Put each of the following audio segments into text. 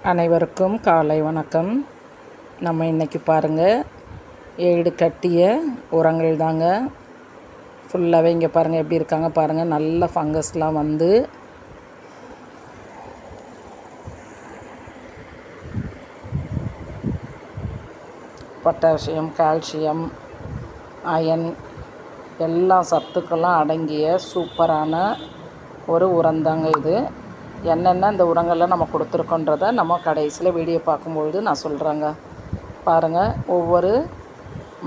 அனைவருக்கும் காலை வணக்கம். நம்ம இன்றைக்கி பாருங்கள், 7 கட்டிய உரங்கள் தாங்க. ஃபுல்லாகவே இங்கே பாருங்கள் எப்படி இருக்காங்க பாருங்கள். நல்ல ஃபங்கஸ்லாம் வந்து பொட்டாசியம், கால்சியம், அயன் எல்லா சத்துக்கெல்லாம் அடங்கிய சூப்பரான ஒரு உரந்தாங்க இது. என்னென்ன இந்த உரங்களில் நம்ம கொடுத்துருக்கோன்றதை நம்ம கடைசியில் வீடியோ பார்க்கும்பொழுது நான் சொல்கிறேங்க. பாருங்கள், ஒவ்வொரு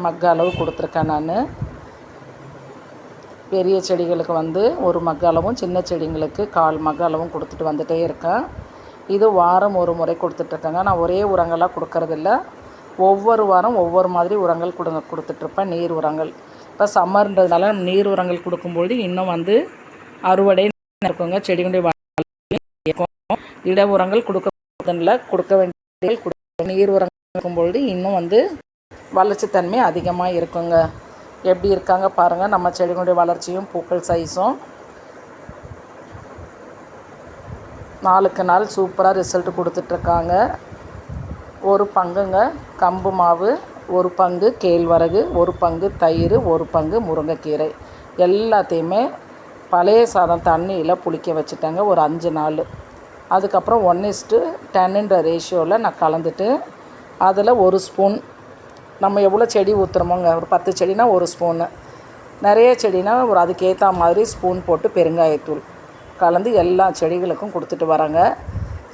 மக்க அளவு கொடுத்துருக்கேன் நான். பெரிய செடிகளுக்கு வந்து ஒரு மக்க அளவும், சின்ன செடிங்களுக்கு 1/4 மக்க அளவும் கொடுத்துட்டு வந்துகிட்டே இருக்கேன். இது வாரம் ஒரு முறை கொடுத்துட்ருக்கேங்க. நான் ஒரே உரங்களாக கொடுக்கறதில்ல, ஒவ்வொரு வாரம் ஒவ்வொரு மாதிரி உரங்கள் கொடுத்துட்ருப்பேன். நீர் உரங்கள் இப்போ சம்மர்ன்றதுனால நீர் உரங்கள் கொடுக்கும்பொழுது இன்னும் வந்து அறுவடை இருக்குங்க. செடிகளுடைய இருக்கும். இட உரங்கள் கொடுக்க வேண்டிய நீர் உரங்கள் கொடுக்கும்பொழுது இன்னும் வந்து வளர்ச்சித்தன்மை அதிகமாக இருக்குங்க. எப்படி இருக்காங்க பாருங்கள். நம்ம செடிகளுடைய வளர்ச்சியும் பூக்கள் சைஸும் நாளுக்கு நாள் சூப்பராக ரிசல்ட் கொடுத்துட்ருக்காங்க. ஒரு பங்குங்க கம்பு மாவு, ஒரு பங்கு கேழ்வரகு, ஒரு பங்கு தயிர், ஒரு பங்கு முருங்கைக்கீரை எல்லாத்தையுமே பழைய சாதம் தண்ணியில் புளிக்க வச்சுட்டேங்க ஒரு 5 நாள். அதுக்கப்புறம் 1:10 ரேஷியோவில் நான் கலந்துட்டு அதில் ஒரு ஸ்பூன், நம்ம எவ்வளோ செடி ஊற்றுறோமோங்க, ஒரு 10 செடினா ஒரு ஸ்பூனு, நிறைய செடினா ஒரு அதுக்கேற்ற மாதிரி ஸ்பூன் போட்டு பெருங்காயத்தூள் கலந்து எல்லா செடிகளுக்கும் கொடுத்துட்டு வரேங்க.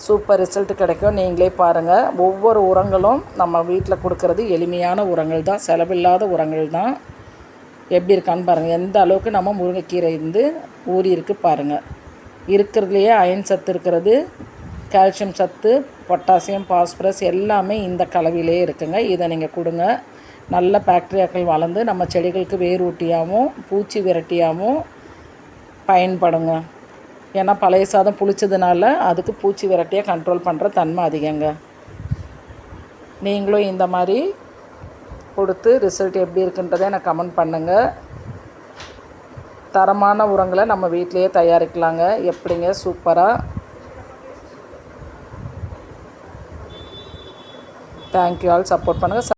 சூப்பர் ரிசல்ட் கிடைக்கும். நீங்களே பாருங்கள். ஒவ்வொரு உரங்களும் நம்ம வீட்டில் கொடுக்கறது எளிமையான உரங்கள் தான், செலவில்லாத உரங்கள் தான். எப்படி இருக்கான்னு பாருங்கள். எந்த அளவுக்கு நம்ம முருங்கைக்கீரை இருந்து ஊறி இருக்குது பாருங்கள். இருக்கிறதுலையே அயன் சத்து இருக்கிறது, கால்சியம் சத்து, பொட்டாசியம், பாஸ்பரஸ் எல்லாமே இந்த கலவையிலே இருக்குங்க. இதை நீங்கள் கொடுங்க. நல்ல பாக்டீரியாக்கள் வளர்ந்து நம்ம செடிகளுக்கு வேர் ஊட்டியாகவும் பூச்சி விரட்டியாகவும் பயன்படுங்க. ஏன்னா பழைய சாதம் புளிச்சதுனால அதுக்கு பூச்சி விரட்டியாக கண்ட்ரோல் பண்ணுற தன்மை அதிகங்க. நீங்களும் இந்த மாதிரி கொடுத்து ரிசல்ட் எப்படி இருக்குன்றதை எனக்கு கமெண்ட் பண்ணுங்கள். தரமான உரங்களை நம்ம வீட்டிலையே தயாரிக்கலாங்க. எப்படிங்க சூப்பராக. Thank you all. சப்போர்ட் பண்ணுங்கள்.